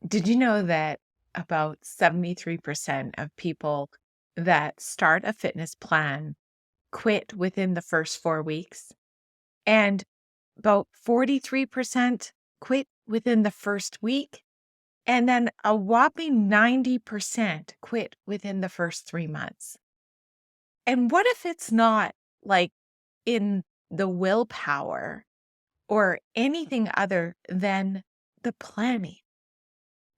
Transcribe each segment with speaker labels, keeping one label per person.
Speaker 1: Did you know that about 73% of people that start a fitness plan quit within the first 4 weeks? And about 43% quit within the first week. And then a whopping 90% quit within the first 3 months. And what if it's not like in the willpower or anything other than the planning?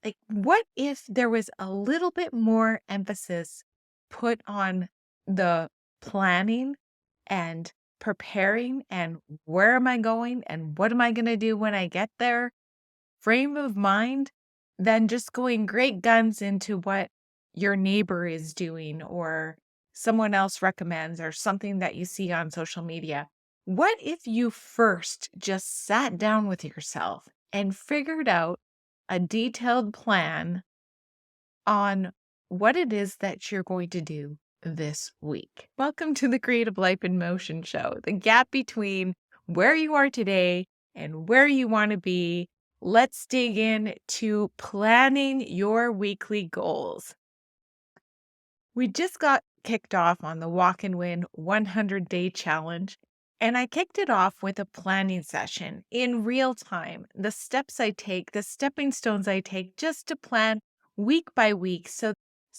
Speaker 1: Like, what if there was a little bit more emphasis put on the planning and preparing and where am I going and what am I going to do when I get there? Frame of mind than just going great guns into what your neighbor is doing or someone else recommends or something that you see on social media. What if you first just sat down with yourself and figured out a detailed plan on what it is that you're going to do this week? Welcome to the Creative Life in Motion show, the gap between where you are today and where you want to be. Let's dig in to planning your weekly goals. We just got kicked off on the Walk and Win 100-day challenge, and I kicked it off with a planning session in real time. The steps I take, the stepping stones I take just to plan week by week so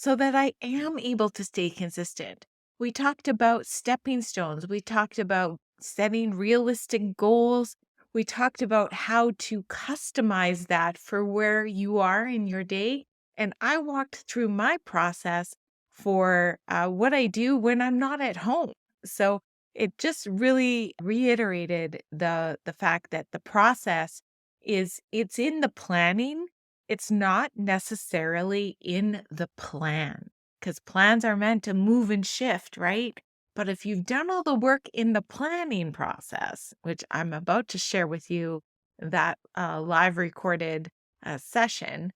Speaker 1: that I am able to stay consistent. We talked about stepping stones. We talked about setting realistic goals. We talked about how to customize that for where you are in your day. And I walked through my process for what I do when I'm not at home. So it just really reiterated the fact that the process it's in the planning. It's not necessarily in the plan because plans are meant to move and shift, right? But if you've done all the work in the planning process, which I'm about to share with you that live recorded session,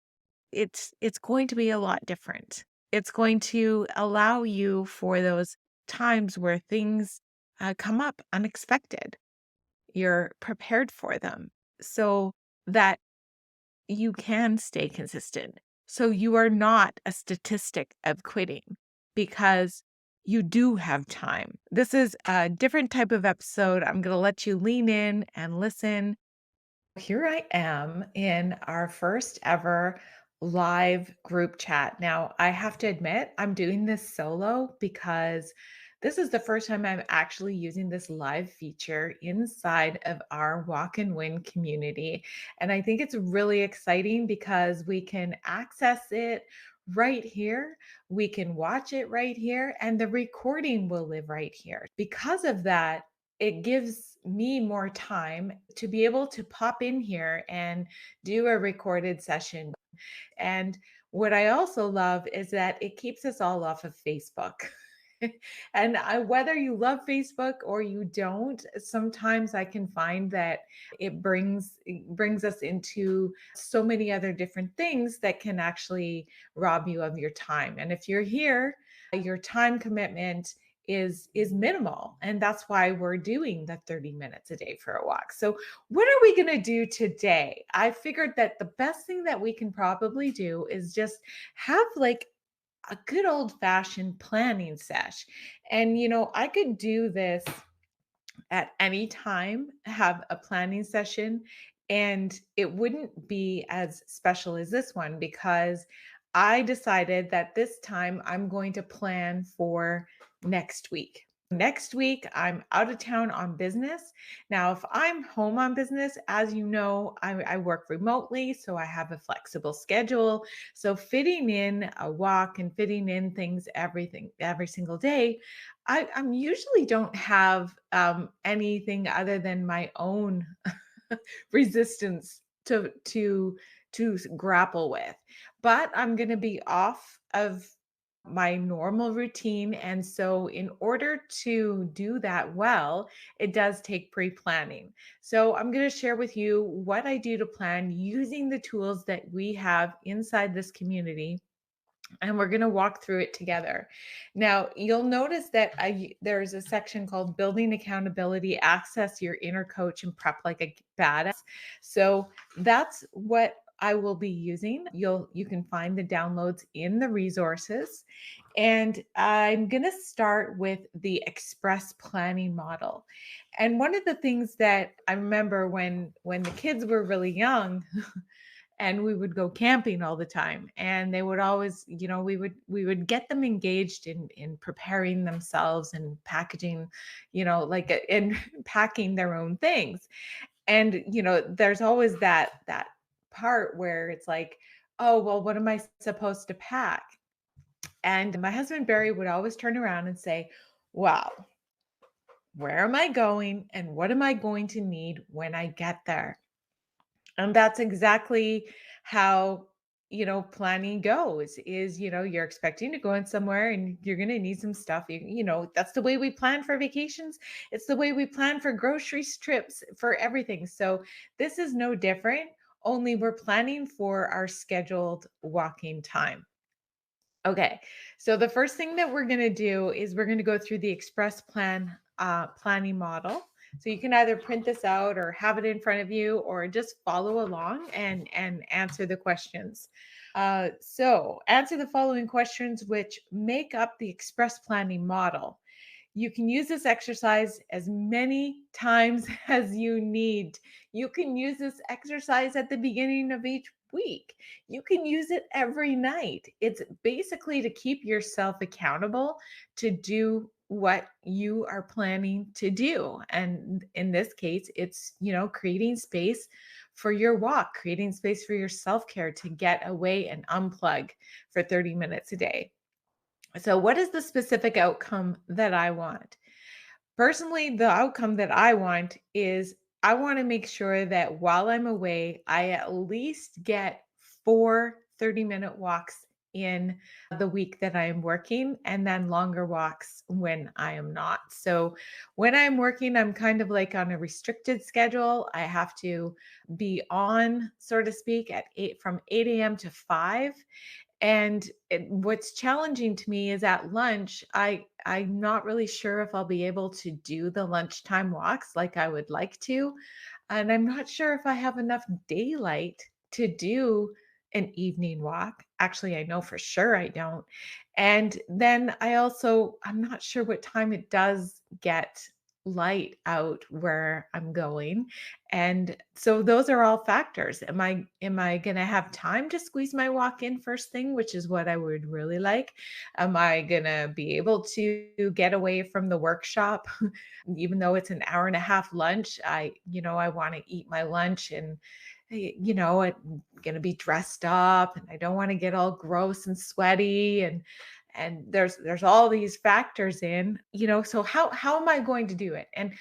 Speaker 1: it's going to be a lot different. It's going to allow you for those times where things come up unexpected. You're prepared for them so that you can stay consistent. So you are not a statistic of quitting because you do have time. This is a different type of episode. I'm going to let you lean in and listen. Here I am in our first ever live group chat. Now, I have to admit, I'm doing this solo because this is the first time I'm actually using this live feature inside of our Walk and Win community. And I think it's really exciting because we can access it right here. We can watch it right here, and the recording will live right here. Because of that, it gives me more time to be able to pop in here and do a recorded session. And what I also love is that it keeps us all off of Facebook. And whether you love Facebook or you don't, sometimes I can find that it brings us into so many other different things that can actually rob you of your time. And if you're here, your time commitment is minimal, and that's why we're doing the 30 minutes a day for a walk. So what are we going to do today? I figured that the best thing that we can probably do is just have like a good old fashioned planning sesh. And I could do this at any time, have a planning session, and it wouldn't be as special as this one because I decided that this time I'm going to plan for next week. Next week, I'm out of town on business. Now, if I'm home on business, as you know, I work remotely, so I have a flexible schedule. So fitting in a walk and fitting in things, everything, every single day, I'm usually don't have anything other than my own resistance to grapple with. But I'm going to be off of my normal routine, and so in order to do that well, it does take pre-planning. So I'm going to share with you what I do to plan using the tools that we have inside this community, and we're going to walk through it together. Now, you'll notice that there's a section called Building Accountability, Access Your Inner Coach, and Prep Like a Badass. So that's what I will be using. You can find the downloads in the resources. And I'm going to start with the express planning model. And one of the things that I remember when the kids were really young, and we would go camping all the time, and they would always, we would get them engaged in preparing themselves and packaging, in packing their own things. And there's always that part where it's like, oh well, what am I supposed to pack? And my husband Barry would always turn around and say, wow, where am I going and what am I going to need when I get there? And that's exactly how, planning goes. Is, you're expecting to go in somewhere and you're going to need some stuff. That's the way we plan for vacations. It's the way we plan for grocery trips, for everything. So this is no different, only we're planning for our scheduled walking time. Okay. So the first thing that we're going to do is we're going to go through the express planning model. So you can either print this out or have it in front of you, or just follow along and answer the questions. So answer the following questions which make up the express planning model. You can use this exercise as many times as you need. You can use this exercise at the beginning of each week. You can use it every night. It's basically to keep yourself accountable to do what you are planning to do. And in this case, it's, creating space for your walk, creating space for your self care to get away and unplug for 30 minutes a day. So, what is the specific outcome that I want? Personally, the outcome that I want is I want to make sure that while I'm away, I at least get 4 30-minute walks in the week that I am working, and then longer walks when I am not. So when I'm working, I'm kind of like on a restricted schedule. I have to be on, so to speak, at 8 from 8 a.m. to 5. And what's challenging to me is at lunch, I'm not really sure if I'll be able to do the lunchtime walks like I would like to. And I'm not sure if I have enough daylight to do an evening walk. Actually, I know for sure I don't. And then I'm not sure what time it does get light out where I'm going. And so those are all factors. Am I going to have time to squeeze my walk in first thing, which is what I would really like? Am I going to be able to get away from the workshop even though it's an hour and a half lunch? I want to eat my lunch, and I'm going to be dressed up, and I don't want to get all gross and sweaty, and there's all these factors in, so how am I going to do it? And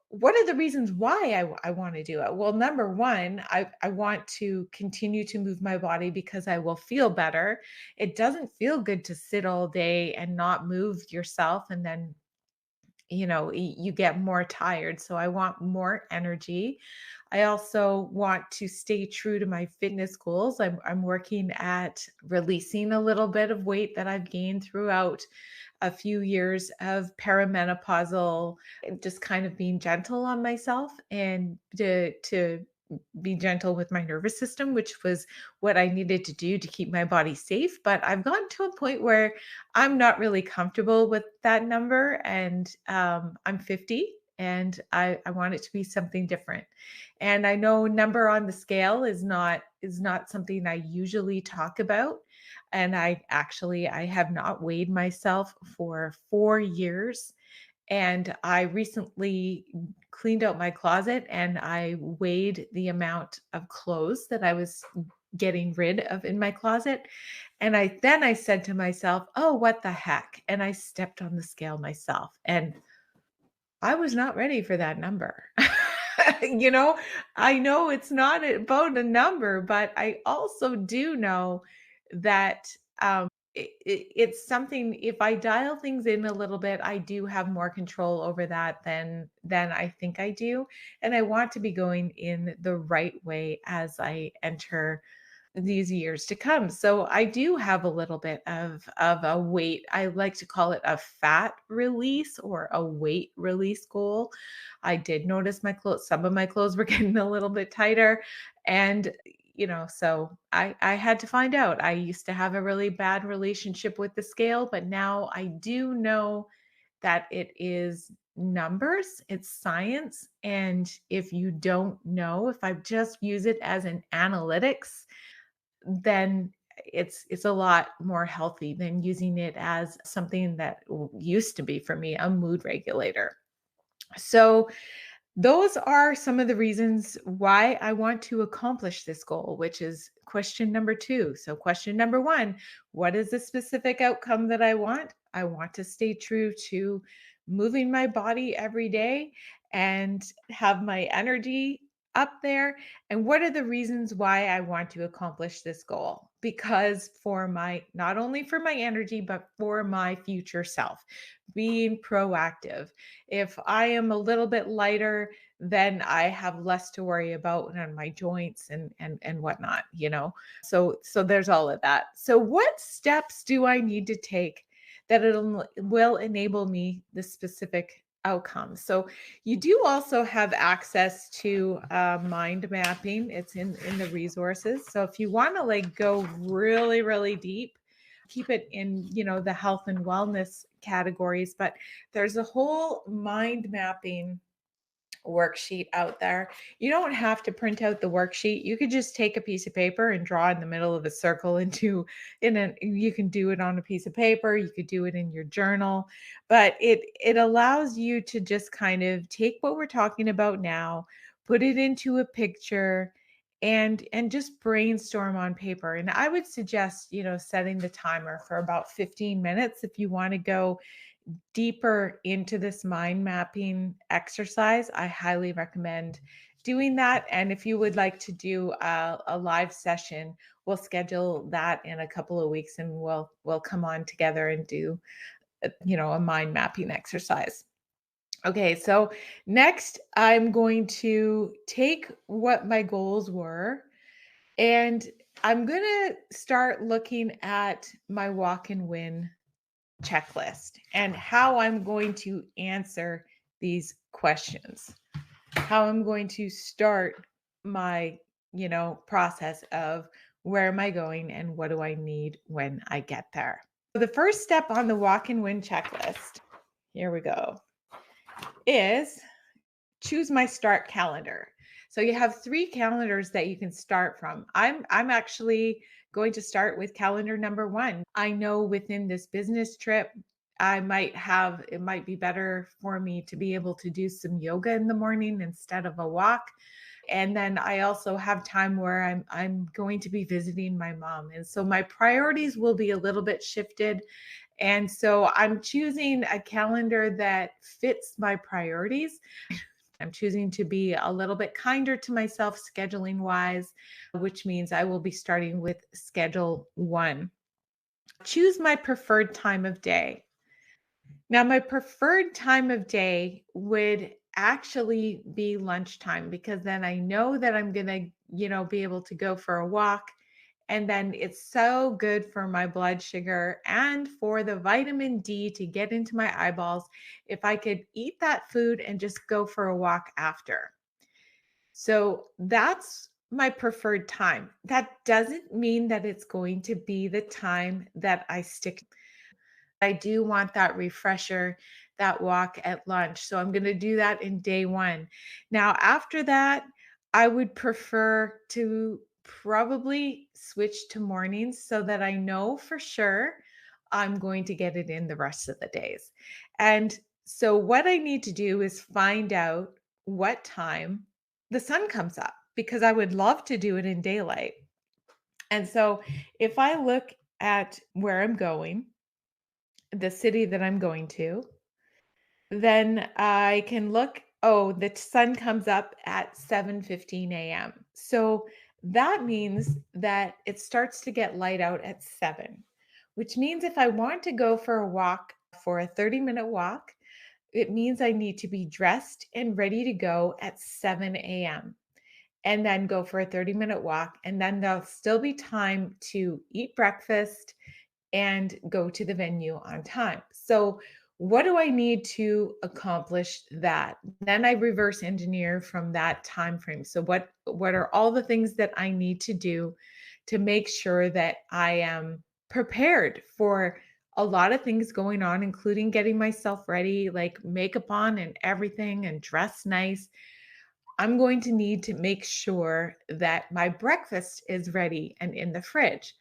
Speaker 1: what are the reasons why I want to do it? Well, number one, I want to continue to move my body because I will feel better. It doesn't feel good to sit all day and not move yourself, and then you get more tired. So I want more energy. I also want to stay true to my fitness goals. I'm working at releasing a little bit of weight that I've gained throughout a few years of perimenopausal, just kind of being gentle on myself, and to be gentle with my nervous system, which was what I needed to do to keep my body safe. But I've gotten to a point where I'm not really comfortable with that number. And I'm 50, and I want it to be something different. And I know number on the scale is not something I usually talk about. And I have not weighed myself for 4 years. And I recently cleaned out my closet and I weighed the amount of clothes that I was getting rid of in my closet. And I said to myself, "Oh, what the heck?" And I stepped on the scale myself. And I was not ready for that number. You know, I know it's not about a number, but I also do know that it's something. If I dial things in a little bit, I do have more control over that than I think I do, and I want to be going in the right way as I enter these years to come. So I do have a little bit of a weight. I like to call it a fat release or a weight release goal. I did notice some of my clothes were getting a little bit tighter, and so I had to find out. I used to have a really bad relationship with the scale, but now I do know that it is numbers, it's science. And if you don't know, if I just use it as an analytics, then it's a lot more healthy than using it as something that used to be for me a mood regulator. So those are some of the reasons why I want to accomplish this goal, which is question number two. So, question number one, what is the specific outcome that I want? I want to stay true to moving my body every day and have my energy up there. And what are the reasons why I want to accomplish this goal? Because for my, not only for my energy, but for my future self, being proactive. If I am a little bit lighter, then I have less to worry about on my joints and whatnot, So there's all of that. So what steps do I need to take that will enable me the specific outcome? So you do also have access to mind mapping. It's in the resources. So if you want to like go really, really deep, keep it in, the health and wellness categories, but there's a whole mind mapping worksheet out there. You don't have to print out the worksheet. You could just take a piece of paper and draw in the middle of a circle into in a you can do it on a piece of paper, you could do it in your journal, but it allows you to just kind of take what we're talking about now, put it into a picture and just brainstorm on paper. And I would suggest, setting the timer for about 15 minutes if you want to go deeper into this mind mapping exercise. I highly recommend doing that. And if you would like to do a live session, we'll schedule that in a couple of weeks, and we'll come on together and do a mind mapping exercise. Okay, so next I'm going to take what my goals were, and I'm going to start looking at my walk and win checklist and how I'm going to answer these questions, how I'm going to start my, process of where am I going and what do I need when I get there. So the first step on the walk and win checklist, here we go, is choose my start calendar. So you have three calendars that you can start from. I'm actually going to start with calendar number one. I know within this business trip, it might be better for me to be able to do some yoga in the morning instead of a walk. And then I also have time where I'm going to be visiting my mom. And so my priorities will be a little bit shifted. And so I'm choosing a calendar that fits my priorities. I'm choosing to be a little bit kinder to myself scheduling wise, which means I will be starting with schedule one. Choose my preferred time of day. Now, my preferred time of day would actually be lunchtime because then I know that I'm going to, be able to go for a walk. And then it's so good for my blood sugar and for the vitamin D to get into my eyeballs if I could eat that food and just go for a walk after. So that's my preferred time. That doesn't mean that it's going to be the time that I stick. I do want that refresher, that walk at lunch. So I'm going to do that in day one. Now, after that, I would prefer to probably switch to mornings so that I know for sure I'm going to get it in the rest of the days. And so, what I need to do is find out what time the sun comes up because I would love to do it in daylight. And so, if I look at where I'm going, the city that I'm going to, then I can look, oh, the sun comes up at 7:15 a.m. So that means that it starts to get light out at 7, which means if I want to go for a walk, for a 30-minute walk, it means I need to be dressed and ready to go at 7 a.m. and then go for a 30-minute walk. And then there'll still be time to eat breakfast and go to the venue on time. So What do I need to accomplish that? Then I reverse engineer from that time frame. So what are all the things that I need to do to make sure that I am prepared for a lot of things going on, including getting myself ready, like makeup on and everything and dress nice. I'm going to need to make sure that my breakfast is ready and in the fridge.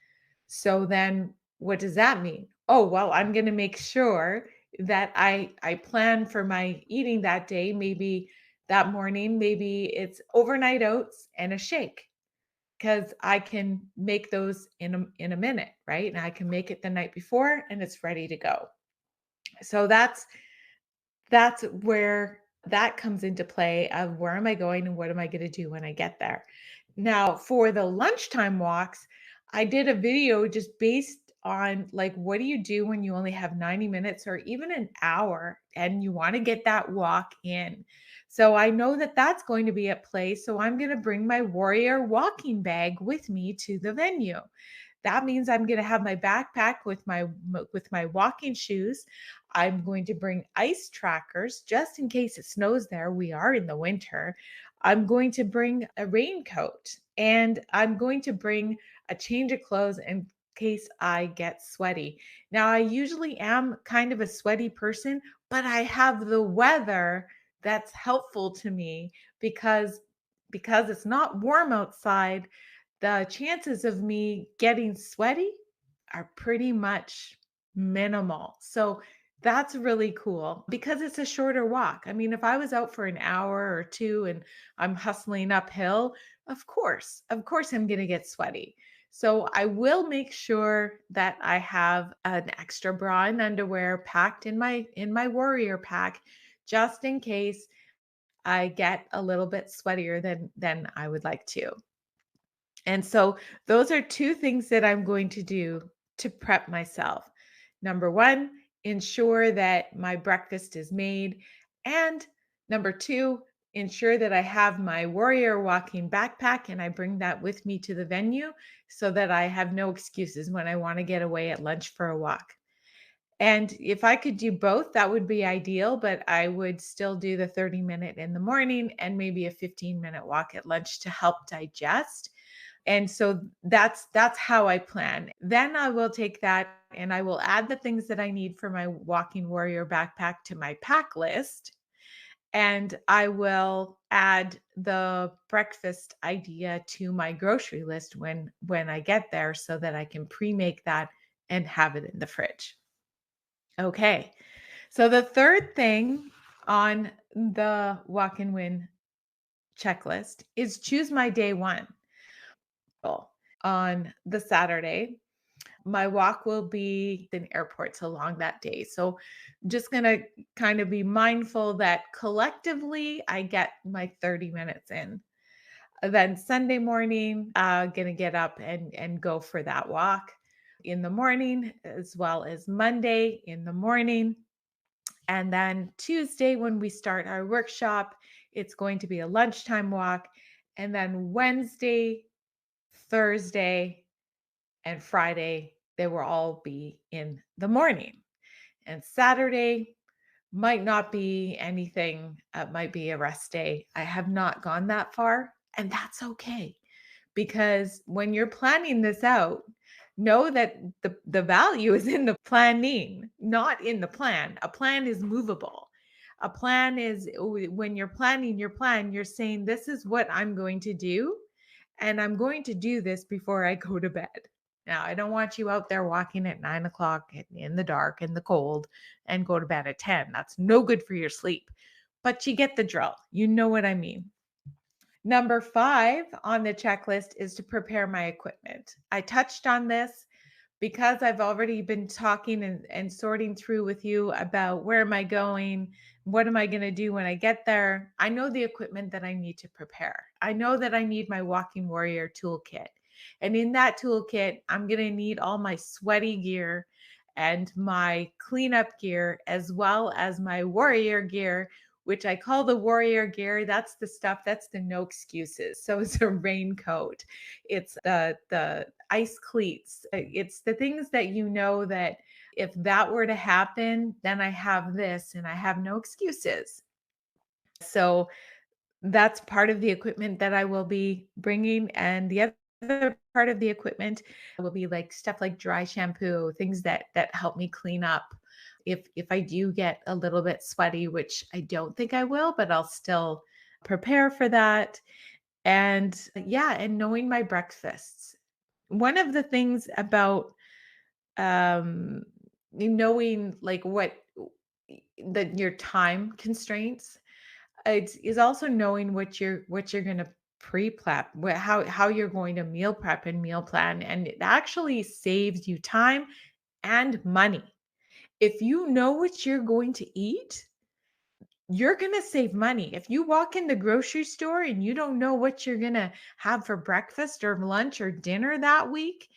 Speaker 1: So then what does that mean? Oh, well, I'm going to make sure that I plan for my eating that day, maybe that morning, maybe it's overnight oats and a shake because I can make those in a minute, right? And I can make it the night before and it's ready to go. So that's where that comes into play of where am I going and what am I going to do when I get there. Now, for the lunchtime walks, I did a video just based on like what do you do when you only have 90 minutes or even an hour and you want to get that walk in. So I know that that's going to be at play, so I'm going to bring my Warrior walking bag with me to the venue. That means I'm going to have my backpack with my walking shoes. I'm going to bring ice trackers just in case it snows there. We are in the winter. I'm going to bring a raincoat and I'm going to bring a change of clothes in case I get sweaty. Now, I usually am kind of a sweaty person, but I have the weather that's helpful to me because it's not warm outside, the chances of me getting sweaty are pretty much minimal. So that's really cool because it's a shorter walk. I mean, if I was out for an hour or two and I'm hustling uphill, of course, I'm going to get sweaty. So I will make sure that I have an extra bra and underwear packed in my warrior pack just in case I get a little bit sweatier than I would like to. And so those are two things that I'm going to do to prep myself. Number one, ensure that my breakfast is made. And number two, ensure that I have my warrior walking backpack and I bring that with me to the venue so that I have no excuses when I want to get away at lunch for a walk. And if I could do both, that would be ideal, but I would still do the 30-minute in the morning and maybe a 15-minute walk at lunch to help digest. And so that's how I plan. Then I will take that and I will add the things that I need for my walking warrior backpack to my pack list. And I will add the breakfast idea to my grocery list when I get there so that I can pre-make that and have it in the fridge. Okay. So the third thing on the walk and win checklist is choose my day one. On the Saturday, my walk will be in airports along that day. So I'm just going to kind of be mindful that collectively I get my 30 minutes in. Then Sunday morning, going to get up and go for that walk in the morning, as well as Monday in the morning. And then Tuesday, when we start our workshop, it's going to be a lunchtime walk. And then Wednesday, Thursday, and Friday, they will all be in the morning. And Saturday might not be anything, might be a rest day. I have not gone that far, and that's okay. Because when you're planning this out, know that the value is in the planning, not in the plan. A plan is movable. A plan is when you're planning your plan, you're saying, this is what I'm going to do. And I'm going to do this before I go to bed. Now, I don't want you out there walking at 9 o'clock in the dark and the cold and go to bed at 10. That's no good for your sleep. But you get the drill. You know what I mean. Number 5 on the checklist is to prepare my equipment. I touched on this because I've already been talking and sorting through with you about where am I going? What am I going to do when I get there? I know the equipment that I need to prepare. I know that I need my Walking Warrior toolkit. And in that toolkit, I'm going to need all my sweaty gear and my cleanup gear, as well as my warrior gear, which I call the warrior gear. That's the stuff, that's the no excuses. So it's a raincoat. It's the ice cleats. It's the things that you know that if that were to happen, then I have this and I have no excuses. So that's part of the equipment that I will be bringing, and the other part of the equipment will be, like, stuff like dry shampoo, things that help me clean up if I do get a little bit sweaty, which I don't think I will, but I'll still prepare for that, and yeah, and knowing my breakfasts. One of the things about, um, knowing, like, that your time constraints, it's is also knowing what you're gonna pre-prep, how you're going to meal prep and meal plan, and it actually saves you time and money. If you know what you're going to eat, you're gonna save money. If you walk in the grocery store and you don't know what you're gonna have for breakfast or lunch or dinner that week,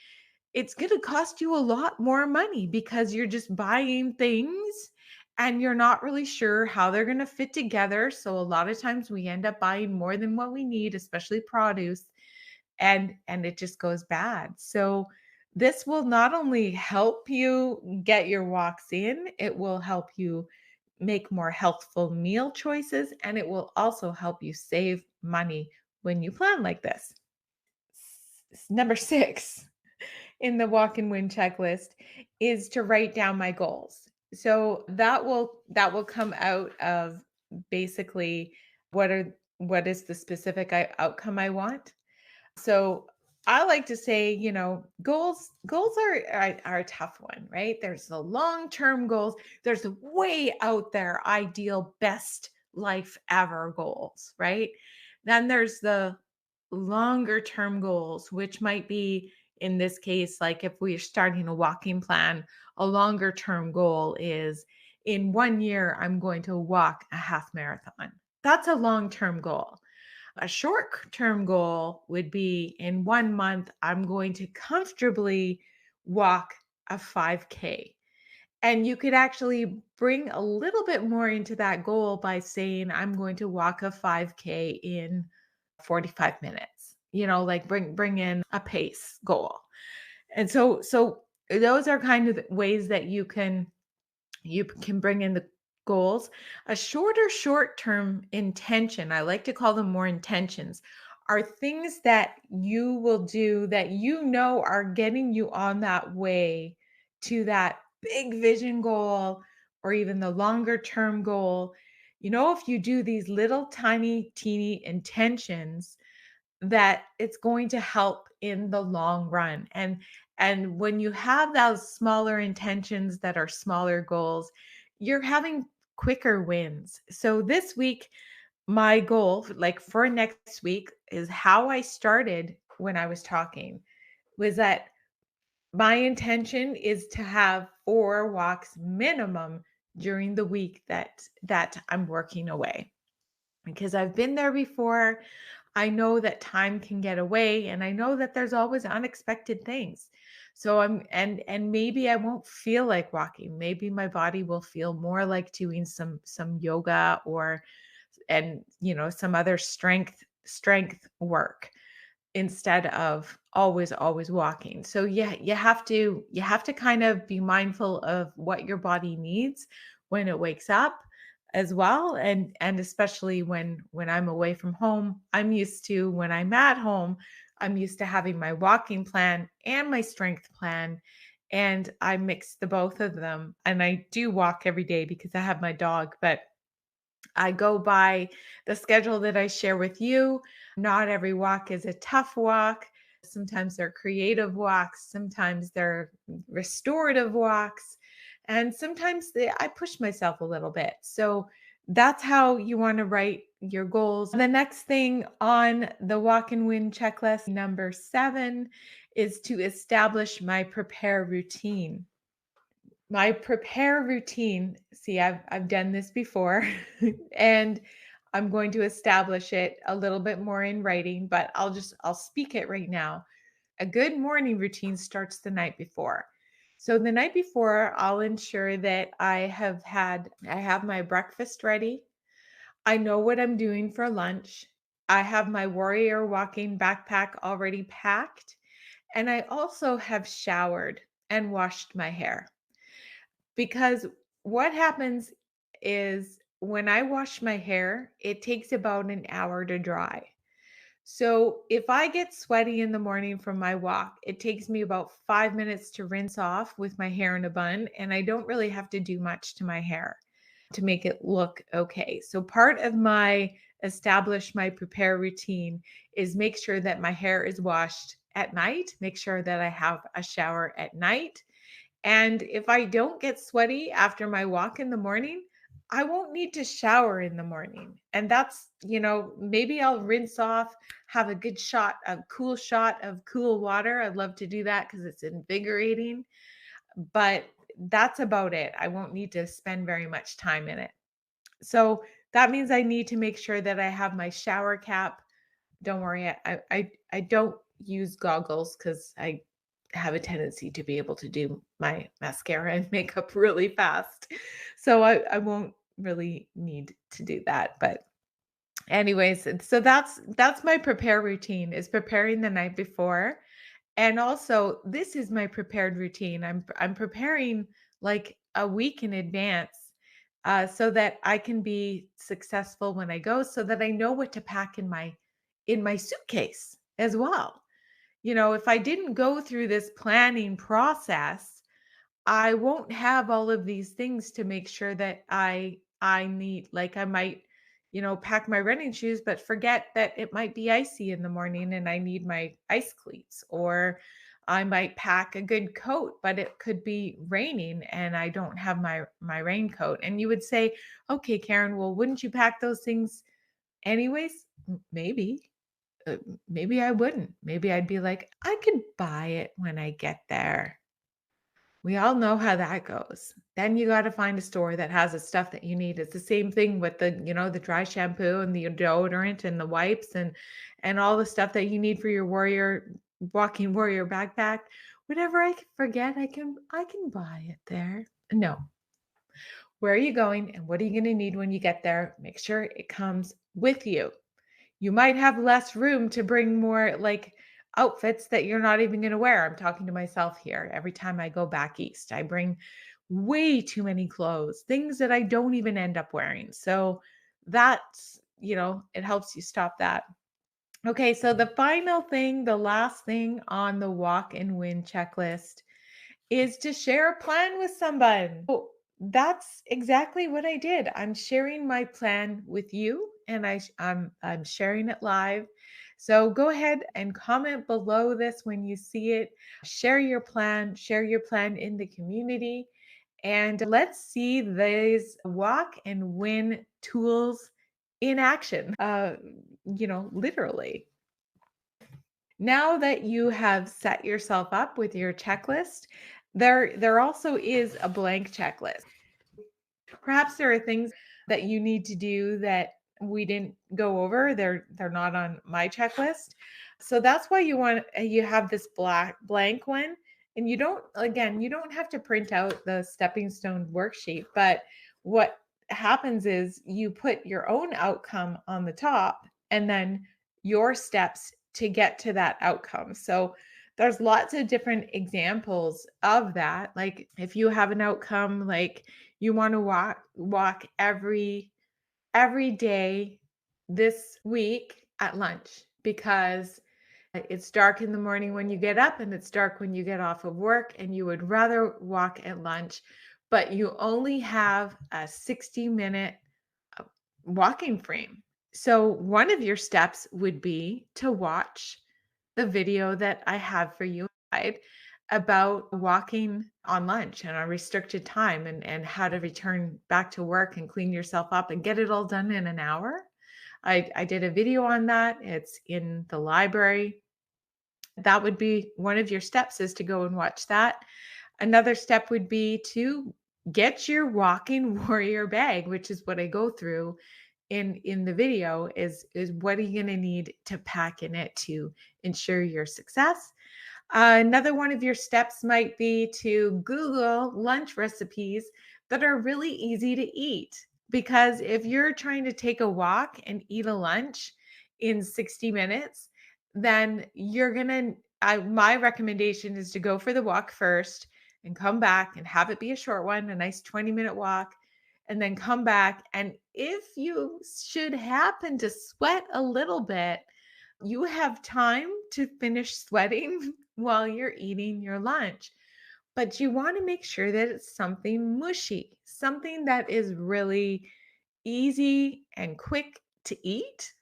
Speaker 1: it's gonna cost you a lot more money because you're just buying things and you're not really sure how they're gonna fit together. So a lot of times we end up buying more than what we need, especially produce, and it just goes bad. So this will not only help you get your walks in, it will help you make more healthful meal choices, and it will also help you save money when you plan like this. Number 6 in the walk and win checklist is to write down my goals. So that will come out of basically what is the specific outcome I want. So I like to say, goals are a tough one, right? There's the long-term goals, there's the way out there ideal best life ever goals, right? Then there's the longer term goals, which might be in this case, like if we're starting a walking plan, a longer term goal is in 1 year, I'm going to walk a half marathon. That's a long term goal. A short term goal would be in 1 month, I'm going to comfortably walk a 5K. And you could actually bring a little bit more into that goal by saying, I'm going to walk a 5K in 45 minutes. Like bring in a pace goal. And so those are kind of the ways that you can bring in the goals. A shorter short-term intention, I like to call them more intentions, are things that you will do that are getting you on that way to that big vision goal or even the longer term goal. If you do these little tiny teeny intentions, that it's going to help in the long run. And when you have those smaller intentions that are smaller goals, you're having quicker wins. So this week, my goal, like for next week, is how I started when I was talking, was that my intention is to have 4 walks minimum during the week that I'm working away, because I've been there before. I know that time can get away, and I know that there's always unexpected things. So and maybe I won't feel like walking. Maybe my body will feel more like doing some yoga or and some other strength work instead of always walking. So yeah, you have to kind of be mindful of what your body needs when it wakes up as well, and especially when I'm away from home. When I'm at home, I'm used to having my walking plan and my strength plan, and I mix the both of them, and I do walk every day because I have my dog, but I go by the schedule that I share with you. Not every walk is a tough walk. Sometimes they're creative walks, sometimes they're restorative walks, and sometimes I push myself a little bit. So that's how you want to write your goals. The next thing on the walk and win checklist, number 7, is to establish my prepare routine. My prepare routine, see, I've done this before, and I'm going to establish it a little bit more in writing, but I'll speak it right now. A good morning routine starts the night before. So the night before, I'll ensure that I have my breakfast ready. I know what I'm doing for lunch. I have my warrior walking backpack already packed, And I also have showered and washed my hair because what happens is when I wash my hair, it takes about an hour to dry. So if I get sweaty in the morning from my walk, it takes me about 5 minutes to rinse off with my hair in a bun. And I don't really have to do much to my hair to make it look okay. So part of my establish my prepare routine is make sure that my hair is washed at night, make sure that I have a shower at night, and if I don't get sweaty after my walk in the morning, I won't need to shower in the morning. And that's, maybe I'll rinse off, have a good shot, a cool shot of cool water. I love to do that because it's invigorating, but that's about it. I won't need to spend very much time in it. So that means I need to make sure that I have my shower cap. Don't worry, I don't use goggles because I have a tendency to be able to do my mascara and makeup really fast. So I won't really need to do that. But anyways, so that's my prepare routine is preparing the night before. And also, this is my prepared routine. I'm preparing like a week in advance, so that I can be successful when I go, so that I know what to pack in my suitcase as well. If I didn't go through this planning process, I won't have all of these things to make sure that I need, like I might, pack my running shoes but forget that it might be icy in the morning and I need my ice cleats, or I might pack a good coat but it could be raining and I don't have my raincoat. And you would say, "Okay, Karen, well, wouldn't you pack those things anyways?" Maybe. Maybe I wouldn't. Maybe I'd be like, "I could buy it when I get there." We all know how that goes. Then you gotta find a store that has the stuff that you need. It's the same thing with the dry shampoo and the deodorant and the wipes and all the stuff that you need for your walking warrior backpack. Whatever I can forget, I can buy it there. No. Where are you going and what are you gonna need when you get there? Make sure it comes with you. You might have less room to bring more, like, outfits that you're not even gonna wear. I'm talking to myself here. Every time I go back east, I bring way too many clothes, things that I don't even end up wearing. So it helps you stop that. Okay, so the final thing, the last thing on the walk and win checklist is to share a plan with someone. So that's exactly what I did. I'm sharing my plan with you, and I'm sharing it live. So go ahead and comment below this when you see it. Share your plan in the community, and let's see these walk and win tools in action. Literally. Now that you have set yourself up with your checklist, there also is a blank checklist. Perhaps there are things that you need to do that we didn't go over. They're not on my checklist. So that's why you have this black blank one. And you don't have to print out the stepping stone worksheet, but what happens is you put your own outcome on the top and then your steps to get to that outcome. So there's lots of different examples of that. Like if you have an outcome, like you want to walk every day this week at lunch, because it's dark in the morning when you get up and it's dark when you get off of work and you would rather walk at lunch, but you only have a 60-minute walking frame. So one of your steps would be to watch the video that I have for you about walking on lunch and a restricted time, and how to return back to work and clean yourself up and get it all done in an hour. I did a video on that. It's in the library. That would be one of your steps, is to go and watch that. Another step would be to get your walking warrior bag, which is what I go through in the video, is what are you going to need to pack in it to ensure your success. Another one of your steps might be to Google lunch recipes that are really easy to eat. Because if you're trying to take a walk and eat a lunch in 60 minutes, then you're going to my recommendation is to go for the walk first and come back and have it be a short one, a nice 20-minute walk, and then come back. And if you should happen to sweat a little bit, you have time to finish sweating while you're eating your lunch. But you want to make sure that it's something mushy, something that is really easy and quick to eat,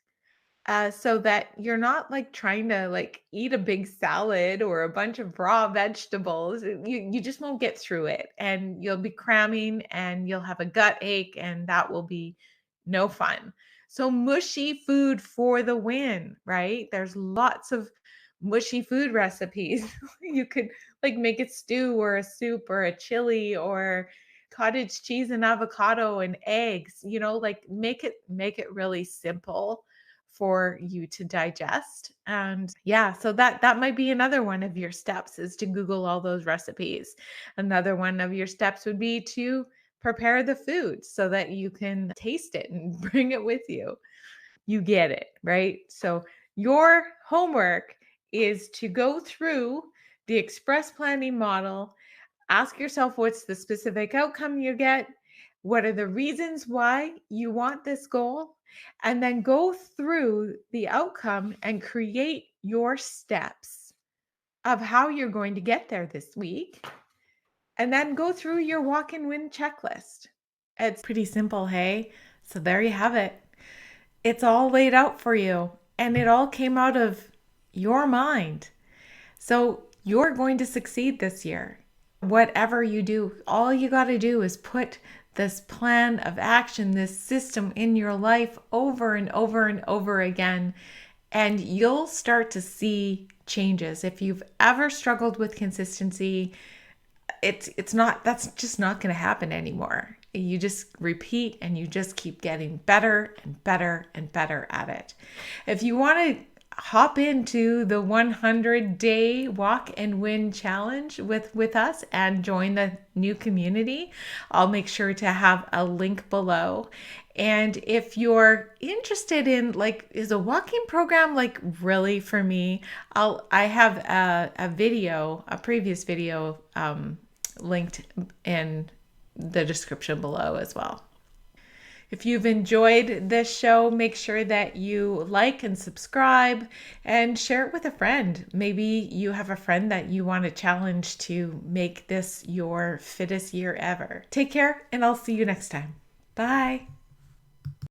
Speaker 1: so that you're not like trying to like eat a big salad or a bunch of raw vegetables. You just won't get through it, and you'll be cramming and you'll have a gut ache, and that will be no fun. So mushy food for the win, right? There's lots of mushy food recipes. You could like make a stew or a soup or a chili or cottage cheese and avocado and eggs, like make it really simple for you to digest. And yeah, so that might be another one of your steps, is to Google all those recipes. Another one of your steps would be to prepare the food so that you can taste it and bring it with you. You get it, right? So your homework is to go through the express planning model. Ask yourself, what's the specific outcome you get? What are the reasons why you want this goal? And then go through the outcome and create your steps of how you're going to get there this week. And then go through your walk and win checklist. It's pretty simple, hey? So there you have it. It's all laid out for you, and it all came out of your mind. So you're going to succeed this year. Whatever you do, all you got to do is put this plan of action, this system in your life over and over and over again, and you'll start to see changes. If you've ever struggled with consistency, that's just not going to happen anymore. You just repeat and you just keep getting better and better and better at it. If you want to hop into the 100-day walk and win challenge with us and join the new community, I'll make sure to have a link below. And if you're interested in like, is a walking program like really for me, I have a previous video linked in the description below as well. If you've enjoyed this show, make sure that you like and subscribe and share it with a friend. Maybe you have a friend that you want to challenge to make this your fittest year ever. Take care, and I'll see you next time. Bye.